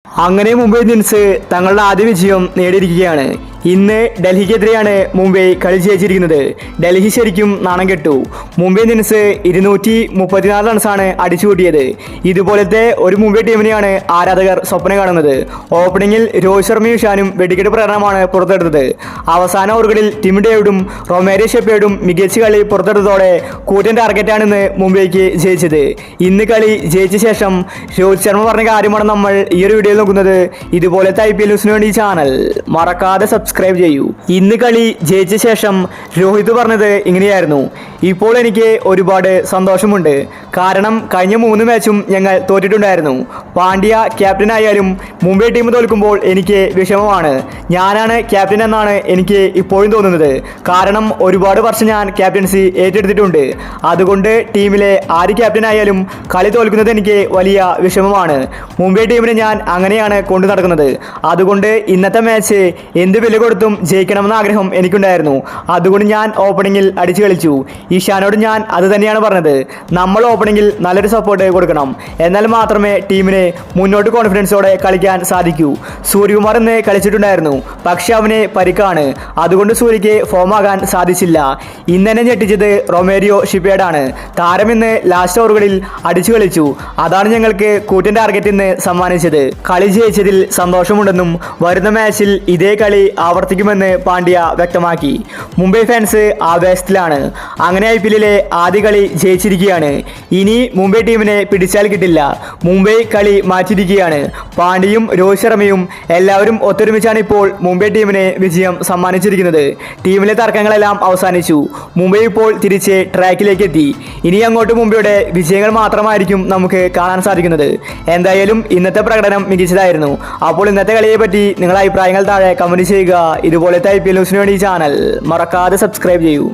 അങ്ങനെ മുംബൈ ഇന്ത്യൻസ് തങ്ങളുടെ ആദ്യ വിജയം നേടിയിരിക്കുകയാണ്. ഇന്ന് ഡൽഹിക്കെതിരെയാണ് മുംബൈ കളി ജയിച്ചിരിക്കുന്നത്. ഡൽഹി ശരിക്കും നാണം കെട്ടു. മുംബൈ ഇന്ത്യൻസ് 234 റൺസാണ് അടിച്ചുകൂട്ടിയത്. ഇതുപോലത്തെ ഒരു മുംബൈ ടീമിനെയാണ് ആരാധകർ സ്വപ്നം കാണുന്നത്. ഓപ്പണിംഗിൽ രോഹിത് ശർമ്മയും ഇഷാനും വെടിക്കെട്ട് പ്രകടനമാണ് പുറത്തെടുത്തത്. അവസാന ഓവറുകളിൽ ടിം ഡേവിഡും റൊമേരിയോ ഷെപ്പേർഡും മികച്ച കളി പുറത്തെടുത്തതോടെ കൂറ്റൻ ടാർഗറ്റാണെന്ന് മുംബൈക്ക് ജയിച്ചത്. ഇന്ന് കളി ജയിച്ച ശേഷം രോഹിത് ശർമ്മ പറഞ്ഞ കാര്യമാണ് നമ്മൾ ഈ ഒരു വീഡിയോയിൽ നോക്കുന്നത്. ഇതുപോലത്തെ IPL ന്യൂസിന് വേണ്ടി ഈ ചാനൽ മറക്കാതെ സബ്സ്ക്രൈബ് ചെയ്യൂ. ഇന്ന് കളി ജയിച്ച ശേഷം രോഹിത് പറഞ്ഞത് ഇങ്ങനെയായിരുന്നു: ഇപ്പോൾ എനിക്ക് ഒരുപാട് സന്തോഷമുണ്ട്. കാരണം കഴിഞ്ഞ 3 മാച്ചും ഞങ്ങൾ തോറ്റിട്ടുണ്ടായിരുന്നു. പാണ്ഡ്യ ക്യാപ്റ്റൻ ആയാലും മുംബൈ ടീം തോൽക്കുമ്പോൾ എനിക്ക് വിഷമമാണ്. ഞാനാണ് ക്യാപ്റ്റൻ എന്നാണ് എനിക്ക് ഇപ്പോഴും തോന്നുന്നത്. കാരണം ഒരുപാട് വർഷം ഞാൻ ക്യാപ്റ്റൻസി ഏറ്റെടുത്തിട്ടുണ്ട്. അതുകൊണ്ട് ടീമിലെ ആര് ക്യാപ്റ്റൻ ആയാലും കളി തോൽക്കുന്നത് എനിക്ക് വലിയ വിഷമമാണ്. മുംബൈ ടീമിനെ ഞാൻ അങ്ങനെയാണ് കൊണ്ടു നടക്കുന്നത്. അതുകൊണ്ട് ഇന്നത്തെ മാച്ച് എന്ത് വില കൊടുത്തും ജയിക്കണമെന്ന ആഗ്രഹം എനിക്കുണ്ടായിരുന്നു. അതുകൊണ്ട് ഞാൻ ഓപ്പണിങ്ങിൽ അടിച്ചു കളിച്ചു. ഇഷാനോട് ഞാൻ അത് തന്നെയാണ് പറഞ്ഞത്. നമ്മൾ ഓപ്പണിങ്ങിൽ നല്ലൊരു സപ്പോർട്ട് കൊടുക്കണം. എന്നാൽ മാത്രമേ ടീമിന് മുന്നോട്ട് കോൺഫിഡൻസോടെ കളിക്കാൻ സാധിക്കൂ. സൂര്യകുമാർ ഇന്ന് കളിച്ചിട്ടുണ്ടായിരുന്നു. പക്ഷെ അവന് പരിക്കാണ്. അതുകൊണ്ട് സൂര്യക്ക് ഫോം ആകാൻ സാധിച്ചില്ല. ഇന്ന് തന്നെ ഞെട്ടിച്ചത് റൊമേരിയോ ഷെപ്പേർഡാണ്. താരം ഇന്ന് ലാസ്റ്റ് ഓവറുകളിൽ അടിച്ചു കളിച്ചു. അതാണ് ഞങ്ങൾക്ക് കൂറ്റൻ ടാർഗറ്റ് ഇന്ന് സമ്മാനിച്ചത്. കളി ജയിച്ചതിൽ സന്തോഷമുണ്ടെന്നും വരുന്ന മാച്ചിൽ ഇതേ കളി ആവർത്തിക്കുമെന്ന് പാണ്ഡ്യ വ്യക്തമാക്കി. മുംബൈ ഫാൻസ് ആവേശത്തിലാണ്. അങ്ങനെ IPLലെ ആദ്യ കളി ജയിച്ചിരിക്കുകയാണ്. ഇനി മുംബൈ ടീമിനെ പിടിച്ചാൽ കിട്ടില്ല. മുംബൈ കളി മാറ്റിയിരിക്കുകയാണ്. പാണ്ഡ്യയും രോഹിത് ശർമ്മയും എല്ലാവരും ഒത്തൊരുമിച്ചാണ് ഇപ്പോൾ മുംബൈ ടീമിന് വിജയം സമ്മാനിച്ചിരിക്കുന്നത്. ടീമിലെ തർക്കങ്ങളെല്ലാം അവസാനിച്ചു. മുംബൈ ഇപ്പോൾ തിരിച്ച് ട്രാക്കിലേക്ക് എത്തി. ഇനി അങ്ങോട്ട് മുംബൈയുടെ വിജയങ്ങൾ മാത്രമായിരിക്കും നമുക്ക് കാണാൻ സാധിക്കുന്നത്. എന്തായാലും ഇന്നത്തെ പ്രകടനം മികച്ചതായിരുന്നു. അപ്പോൾ ഇന്നത്തെ കളിയെ പറ്റി നിങ്ങളുടെ അഭിപ്രായങ്ങൾ താഴെ കമന്റ് ചെയ്യുക. ഇതുപോലത്തെ IPL ന്യൂസിന് വേണ്ടി ഈ ചാനൽ മറക്കാതെ സബ്സ്ക്രൈബ് ചെയ്യൂ.